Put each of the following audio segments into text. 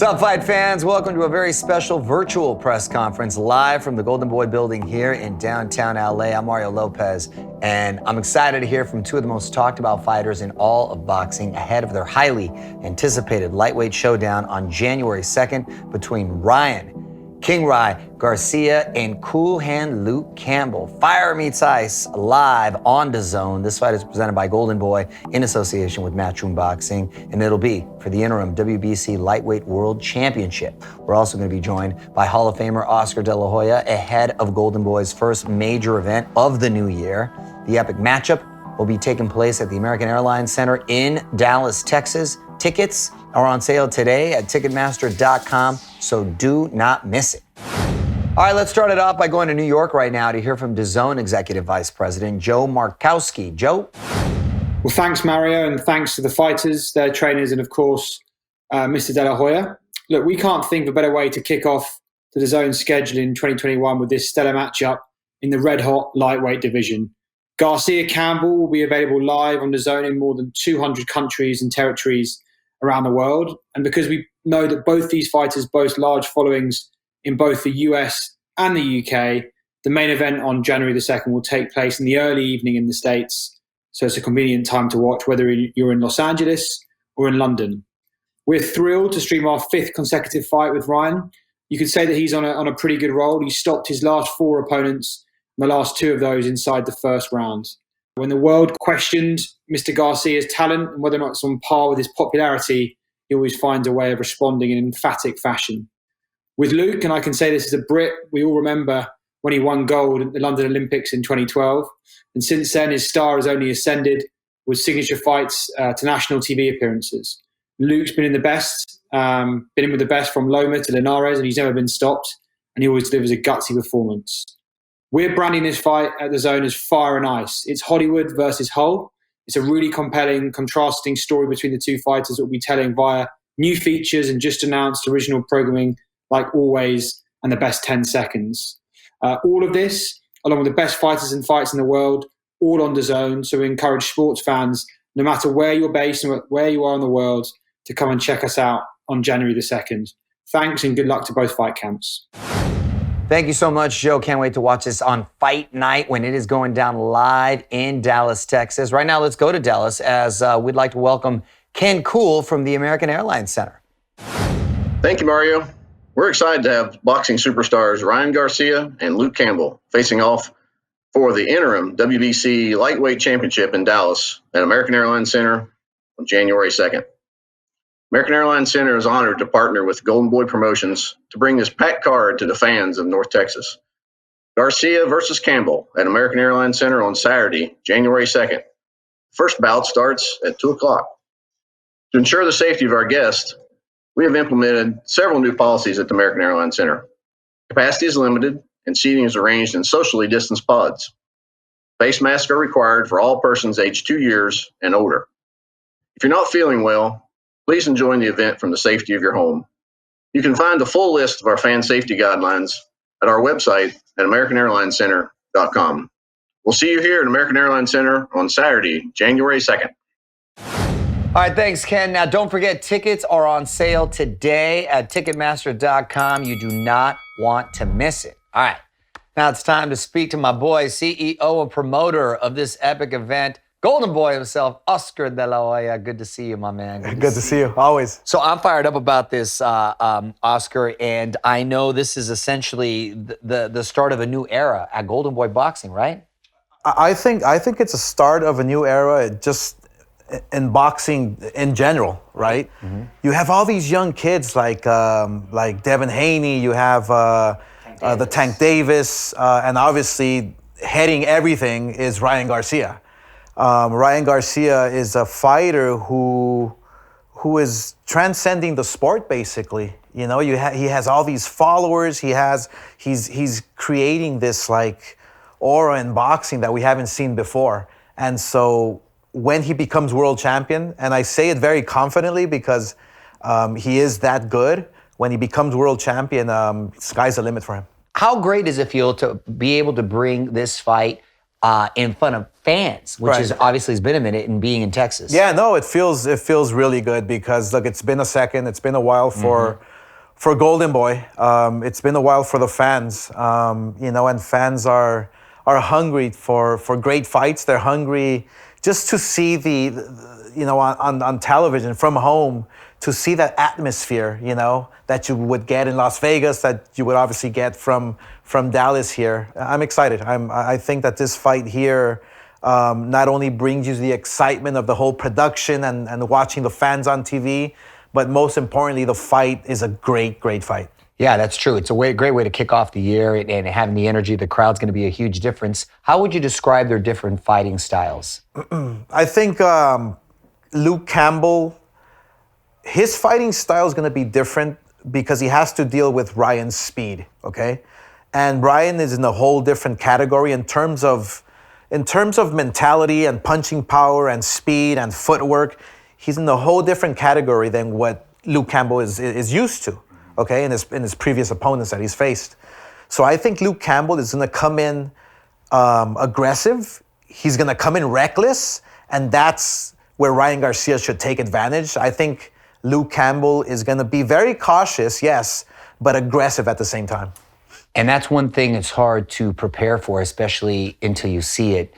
up, fight fans? Welcome to a very special virtual press conference live from the Golden Boy building here in downtown LA. I'm Mario Lopez, and I'm excited to hear from two of the most talked about fighters in all of boxing ahead of their highly anticipated lightweight showdown on January 2nd between Ryan King Rye Garcia and Cool Hand Luke Campbell. Fire meets ice live on Dazn. This fight is presented by Golden Boy in association with Matchroom Boxing, and it'll be for the interim WBC Lightweight World Championship. We're also going to be joined by Hall of Famer Oscar De La Hoya ahead of Golden Boy's first major event of the new year. The epic matchup will be taking place at the American Airlines Center in Dallas, Texas. Tickets are on sale today at Ticketmaster.com, so do not miss it. All right, let's start it off by going to New York right now to hear from Dazn Executive Vice President Joe Markowski. Joe? Well, thanks, Mario, and thanks to the fighters, their trainers, and of course, Mr. De La Hoya. Look, we can't think of a better way to kick off the Dazn schedule in 2021 with this stellar matchup in the red-hot lightweight division. Garcia Campbell will be available live on Dazn in more than 200 countries and territories around the world. And because we know that both these fighters boast large followings in both the US and the UK, the main event on January the 2nd will take place in the early evening in the States. So it's a convenient time to watch, whether you're in Los Angeles or in London. We're thrilled to stream our fifth consecutive fight with Ryan. You could say that he's on a pretty good roll. He stopped his last four opponents, and the last two of those inside the first round. When the world questioned Mr. Garcia's talent and whether or not it's on par with his popularity, he always finds a way of responding in emphatic fashion. With Luke, and I can say this as a Brit, we all remember when he won gold at the London Olympics in 2012. And since then, his star has only ascended with signature fights to national TV appearances. Luke's been in the best, been in with the best from Loma to Linares, and he's never been stopped. And he always delivers a gutsy performance. We're branding this fight at Dazn as Fire and Ice. It's Hollywood versus Hull. It's a really compelling, contrasting story between the two fighters that we'll be telling via new features and just announced original programming like always and the best 10 seconds. All of this, along with the best fighters and fights in the world, all on Dazn. So we encourage sports fans, no matter where you're based and where you are in the world, to come and check us out on January the 2nd. Thanks and good luck to both fight camps. Thank you so much, Joe. Can't wait to watch this on Fight Night when it is going down live in Dallas, Texas. Right now, let's go to Dallas as we'd like to welcome Ken Cool from the American Airlines Center. Thank you, Mario. We're excited to have boxing superstars Ryan Garcia and Luke Campbell facing off for the interim WBC Lightweight Championship in Dallas at American Airlines Center on January 2nd. American Airlines Center is honored to partner with Golden Boy Promotions to bring this packed card to the fans of North Texas. Garcia versus Campbell at American Airlines Center on Saturday, January 2nd. First bout starts at 2 o'clock. To ensure the safety of our guests, we have implemented several new policies at the American Airlines Center. Capacity is limited and seating is arranged in socially distanced pods. Face masks are required for all persons aged 2 years and older. If you're not feeling well, please enjoy the event from the safety of your home. You can find the full list of our fan safety guidelines at our website at AmericanAirlinesCenter.com. We'll see you here at American Airlines Center on Saturday, January 2nd. All right, thanks, Ken. Now, don't forget, tickets are on sale today at Ticketmaster.com. You do not want to miss it. All right, now it's time to speak to my boy, CEO and promoter of this epic event, Golden Boy himself, Oscar De La Hoya. Good to see you, my man. Good to see you, always. So I'm fired up about this, Oscar, and I know this is essentially the start of a new era at Golden Boy Boxing, right? I think it's a start of a new era, just in boxing in general, right? Mm-hmm. You have all these young kids like Devin Haney. You have the Tank Davis, and obviously heading everything is Ryan Garcia. Ryan Garcia is a fighter who is transcending the sport, basically. You know, he has all these followers. He's creating this like aura in boxing that we haven't seen before. And so when he becomes world champion, and I say it very confidently because he is that good, when he becomes world champion, sky's the limit for him. How great does it feel to be able to bring this fight in front of fans, which is obviously has been a minute in being in Texas. Yeah, no, it feels really good because look, it's been a second. It's been a while for Golden Boy. It's been a while for the fans. And fans are hungry for great fights. They're hungry just to see on television from home, to see that atmosphere, that you would get in Las Vegas, that you would obviously get from Dallas here. I'm excited. I think that this fight here not only brings you the excitement of the whole production and watching the fans on TV, but most importantly, the fight is a great, great fight. Yeah, that's true. It's a great way to kick off the year, and having the energy of the crowd's going to be a huge difference. How would you describe their different fighting styles? I think Luke Campbell, his fighting style is going to be different because he has to deal with Ryan's speed, okay? And Ryan is in a whole different category in terms of mentality and punching power and speed and footwork. He's in a whole different category than what Luke Campbell is used to, okay, in his previous opponents that he's faced. So I think Luke Campbell is going to come in aggressive. He's going to come in reckless, and that's where Ryan Garcia should take advantage. I think Luke Campbell is going to be very cautious, yes, but aggressive at the same time. And that's one thing it's hard to prepare for, especially until you see it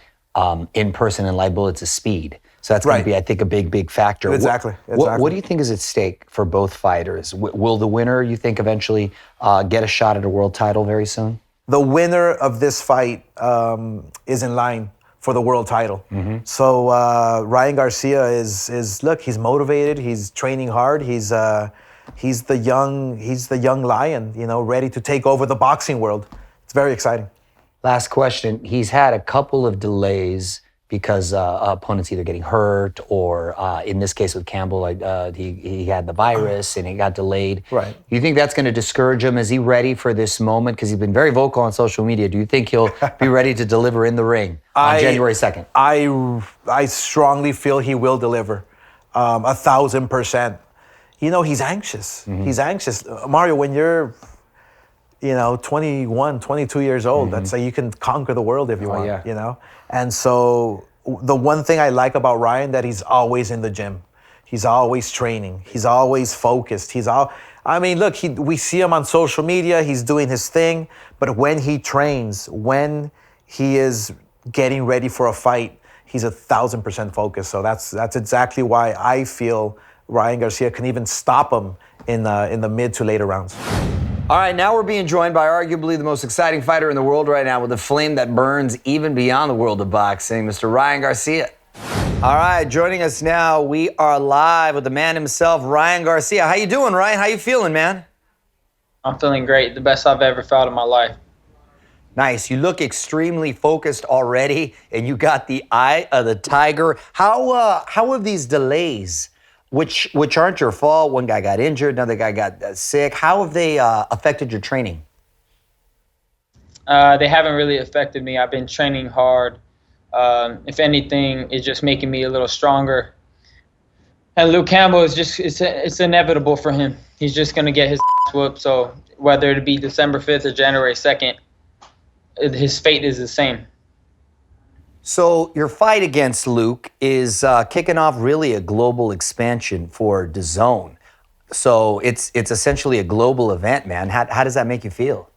in person and live bullets, is speed. So that's going to be, I think, a big, big factor. Exactly. What do you think is at stake for both fighters? Will the winner, you think, eventually get a shot at a world title very soon? The winner of this fight is in line for the world title. Mm-hmm. So Ryan Garcia is look, he's motivated, he's training hard, he's the young lion, ready to take over the boxing world. It's very exciting. Last question. He's had a couple of delays because opponents either getting hurt or, in this case with Campbell, he had the virus and it got delayed. Right. Do you think that's going to discourage him? Is he ready for this moment? Because he's been very vocal on social media. Do you think he'll be ready to deliver in the ring on January 2nd? I strongly feel he will deliver, 1,000%. He's anxious. Mm-hmm. He's anxious. Mario, when you're 21, 22 years old, that's like you can conquer the world if you want, yeah. And so the one thing I like about Ryan, that he's always in the gym. He's always training. He's always focused. We see him on social media. He's doing his thing. But when he trains, when he is getting ready for a fight, he's 1,000% focused. So that's exactly why I feel Ryan Garcia can even stop him in the mid to later rounds. All right, now we're being joined by arguably the most exciting fighter in the world right now, with a flame that burns even beyond the world of boxing, Mr. Ryan Garcia. All right, joining us now, we are live with the man himself, Ryan Garcia. How you doing, Ryan? How you feeling, man? I'm feeling great. The best I've ever felt in my life. Nice. You look extremely focused already, and you got the eye of the tiger. How have these delays, which aren't your fault, one guy got injured, another guy got sick, how have they affected your training? They haven't really affected me. I've been training hard. If anything, it's just making me a little stronger. And Luke Campbell it's inevitable for him. He's just going to get his whooped. So whether it be December 5th or January 2nd, his fate is the same. So your fight against Luke is kicking off really a global expansion for Dazn. So it's essentially a global event, man. How does that make you feel?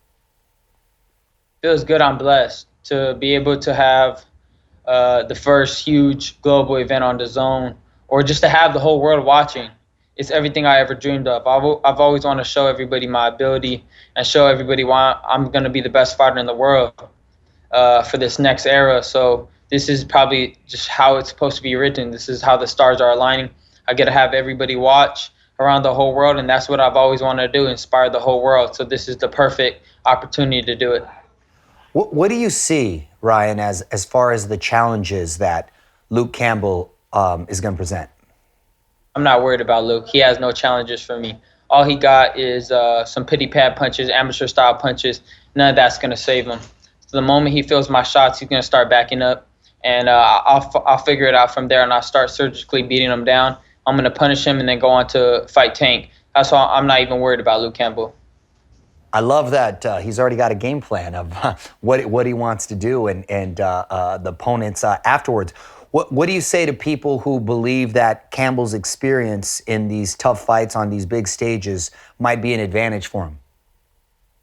Feels good. I'm blessed to be able to have the first huge global event on Dazn, or just to have the whole world watching. It's everything I ever dreamed of. I've always wanted to show everybody my ability and show everybody why I'm going to be the best fighter in the world for this next era. So this is probably just how it's supposed to be written. This is how the stars are aligning. I get to have everybody watch around the whole world, and that's what I've always wanted to do, inspire the whole world. So this is the perfect opportunity to do it. What do you see, Ryan, as far as the challenges that Luke Campbell is going to present? I'm not worried about Luke. He has no challenges for me. All he got is some pity pad punches, amateur-style punches. None of that's going to save him. So the moment he feels my shots, he's going to start backing up. And I'll figure it out from there, and I'll start surgically beating him down. I'm going to punish him and then go on to fight Tank. That's why I'm not even worried about Luke Campbell. I love that he's already got a game plan of what he wants to do and the opponents afterwards. What do you say to people who believe that Campbell's experience in these tough fights on these big stages might be an advantage for him?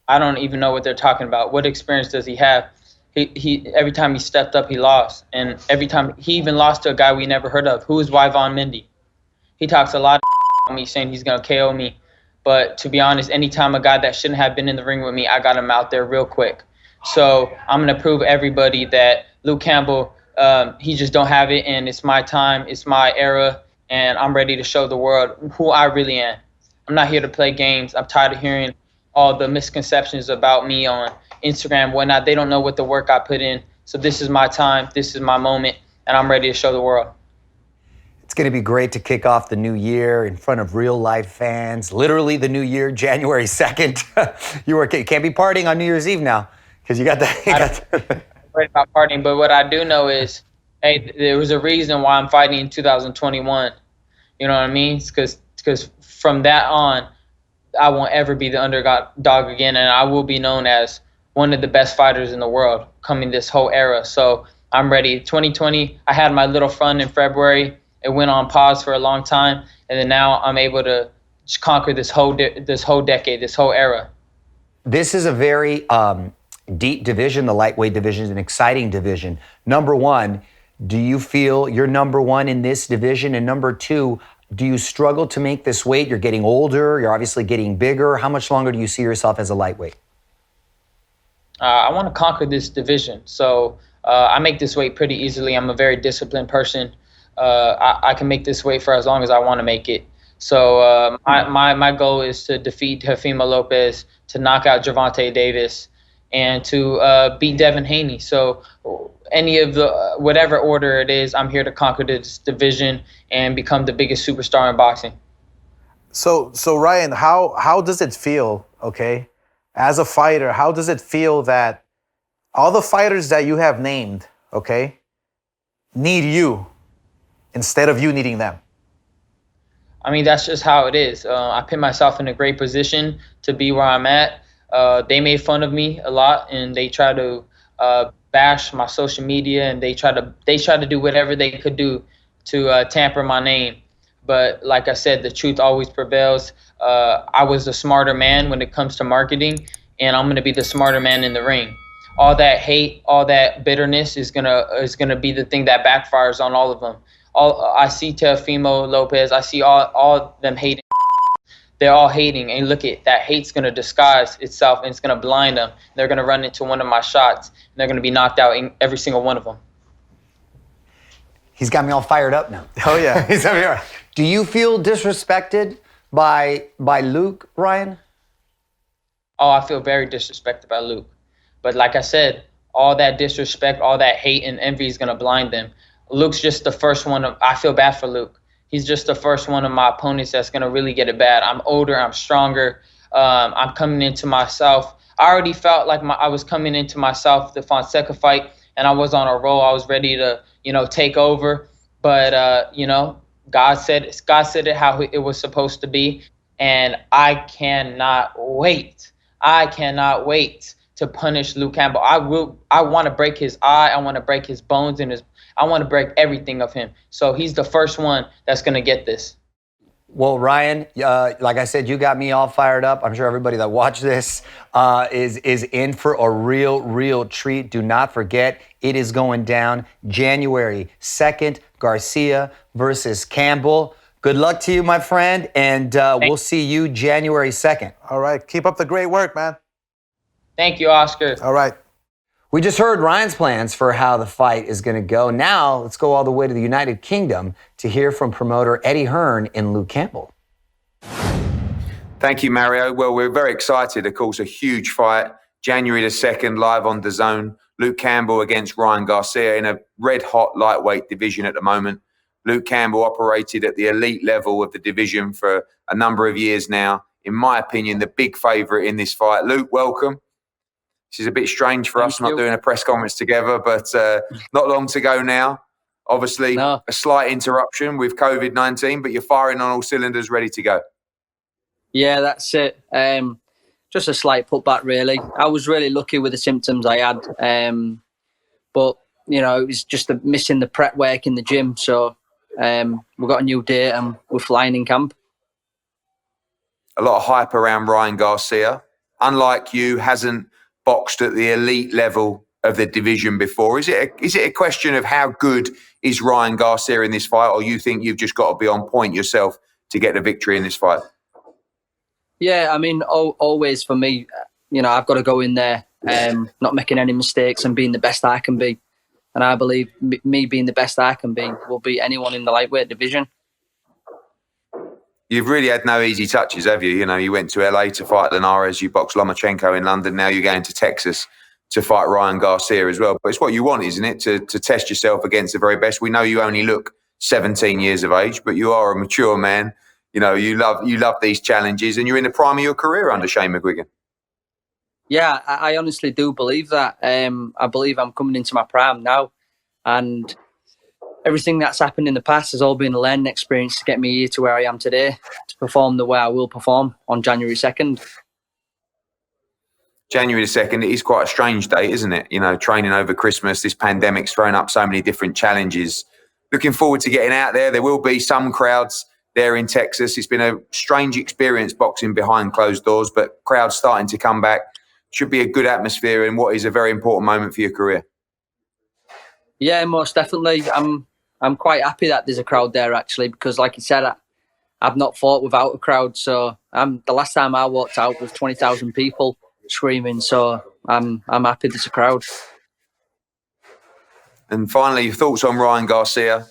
I don't even know what they're talking about. What experience does he have? He every time he stepped up, he lost, and every time he even lost to a guy we never heard of. Who is Yvonne Mendy? He talks a lot of me saying he's gonna KO me, but to be honest, anytime a guy that shouldn't have been in the ring with me, I got him out there real quick. So I'm gonna prove everybody that Luke Campbell, he just don't have it, and it's my time, it's my era, and I'm ready to show the world who I really am. I'm not here to play games. I'm tired of hearing all the misconceptions about me on Instagram, whatnot. They don't know what the work I put in. So this is my time, this is my moment, and I'm ready to show the world. It's going to be great to kick off the new year in front of real life fans. Literally the new year, January 2nd. You can't be partying on New Year's Eve now because you got that. I'm worried about partying, but what I do know is, hey, there was a reason why I'm fighting in 2021. You know what I mean? Because from that on, I won't ever be the underdog again, and I will be known as one of the best fighters in the world coming this whole era. So I'm ready. 2020, I had my little fun in February. It went on pause for a long time, and then now I'm able to conquer this whole decade, this whole era. This is a very deep division. The lightweight division is an exciting division. Number one, do you feel you're number one in this division? And number two, do you struggle to make this weight? You're getting older. You're obviously getting bigger. How much longer do you see yourself as a lightweight? I want to conquer this division. So I make this weight pretty easily. I'm a very disciplined person. I can make this weight for as long as I want to make it. So my goal is to defeat Teofimo Lopez, to knock out Gervonta Davis, and to beat Devin Haney. So any of the whatever order it is, I'm here to conquer this division and become the biggest superstar in boxing. So Ryan, how does it feel, okay, as a fighter, how does it feel that all the fighters that you have named, okay, need you instead of you needing them? I mean, that's just how it is. I put myself in a great position to be where I'm at. They made fun of me a lot, and they try to bash my social media, and they try to do whatever they could do to tamper my name. But like I said, the truth always prevails. I was the smarter man when it comes to marketing, and I'm gonna be the smarter man in the ring. All that hate, all that bitterness is gonna be the thing that backfires on all of them. I see Teofimo Lopez. I see all them hating. They're all hating, and look at that. Hate's gonna disguise itself, and it's gonna blind them. They're gonna run into one of my shots, and they're gonna be knocked out in every single one of them. He's got me all fired up now. Oh yeah. He's got me all right. Do you feel disrespected by Luke, Ryan? Oh, I feel very disrespected by Luke. But like I said, all that disrespect, all that hate and envy is gonna blind them. Luke's just the first one. I feel bad for Luke. He's just the first one of my opponents that's going to really get it bad. I'm older. I'm stronger. I'm coming into myself. I already felt like I was coming into myself, the Fonseca fight, and I was on a roll. I was ready to, take over. But, God said it how it was supposed to be. And I cannot wait. I cannot wait to punish Luke Campbell. I want to break his eye. I want to break his bones and I want to break everything of him. So he's the first one that's going to get this. Well, Ryan, like I said, you got me all fired up. I'm sure everybody that watched this is in for a real treat. Do not forget, it is going down January 2nd, Garcia versus Campbell. Good luck to you, my friend, and we'll see you January 2nd. All right. Keep up the great work, man. Thank you, Oscar. All right. We just heard Ryan's plans for how the fight is going to go. Now, let's go all the way to the United Kingdom to hear from promoter Eddie Hearn and Luke Campbell. Thank you, Mario. Well, we're very excited. Of course, a huge fight. January the 2nd, live on Dazn. Luke Campbell against Ryan Garcia in a red-hot lightweight division at the moment. Luke Campbell operated at the elite level of the division for a number of years now. In my opinion, the big favourite in this fight. Luke, welcome. This is a bit strange for us not doing a press conference together, but not long to go now. Obviously, a slight interruption with COVID-19, but you're firing on all cylinders, ready to go. Yeah, that's it. Just a slight putback, really. I was really lucky with the symptoms I had, but you know, it was just missing the prep work in the gym. So we've got a new date and we're flying in camp. A lot of hype around Ryan Garcia. Unlike you, hasn't boxed at the elite level of the division before. Is it a question of how good is Ryan Garcia in this fight, or you think you've just got to be on point yourself to get the victory in this fight? Yeah, I mean, always for me, you know, I've got to go in there not making any mistakes and being the best I can be. And I believe me being the best I can be will beat anyone in the lightweight division. You've really had no easy touches, have you? You know, you went to LA to fight Linares, you boxed Lomachenko in London, now you're going to Texas to fight Ryan Garcia as well. But it's what you want, isn't it? To test yourself against the very best. We know you only look 17 years of age, but you are a mature man. You know, you love these challenges, and you're in the prime of your career under Shane McGuigan. Yeah, I honestly do believe that. I believe I'm coming into my prime now, and everything that's happened in the past has all been a learning experience to get me here to where I am today, to perform the way I will perform on January 2nd. January the 2nd, it is quite a strange date, isn't it? You know, training over Christmas, this pandemic's thrown up so many different challenges. Looking forward to getting out there. There will be some crowds there in Texas. It's been a strange experience boxing behind closed doors, but crowds starting to come back. Should be a good atmosphere in what is a very important moment for your career. Yeah, most definitely. I'm quite happy that there's a crowd there, actually, because like you said, I've not fought without a crowd. So the last time I walked out was 20,000 people screaming. So I'm happy there's a crowd. And finally, your thoughts on Ryan Garcia?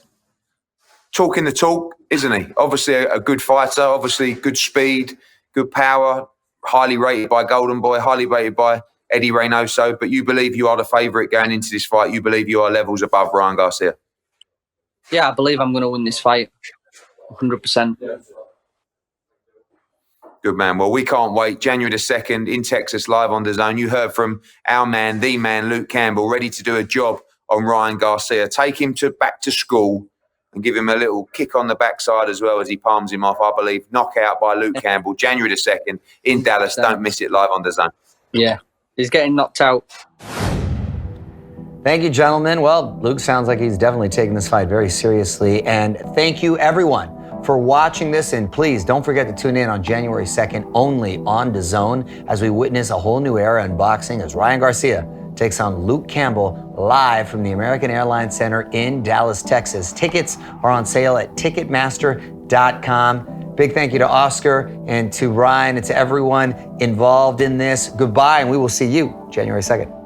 Talking the talk, isn't he? Obviously a good fighter, obviously good speed, good power, highly rated by Golden Boy, highly rated by Eddie Reynoso. But you believe you are the favourite going into this fight. You believe you are levels above Ryan Garcia. Yeah, I believe I'm going to win this fight, 100%. Good man. Well, we can't wait. January the 2nd in Texas, live on Dazn. You heard from our man, the man, Luke Campbell, ready to do a job on Ryan Garcia. Take him back to school and give him a little kick on the backside as well as he palms him off. I believe knockout by Luke Campbell, January the 2nd in Dallas. Don't miss it, live on Dazn. Yeah, he's getting knocked out. Thank you, gentlemen. Well, Luke sounds like he's definitely taking this fight very seriously. And thank you, everyone, for watching this. And please don't forget to tune in on January 2nd only on Dazn as we witness a whole new era in boxing as Ryan Garcia takes on Luke Campbell live from the American Airlines Center in Dallas, Texas. Tickets are on sale at Ticketmaster.com. Big thank you to Oscar and to Ryan and to everyone involved in this. Goodbye, and we will see you January 2nd.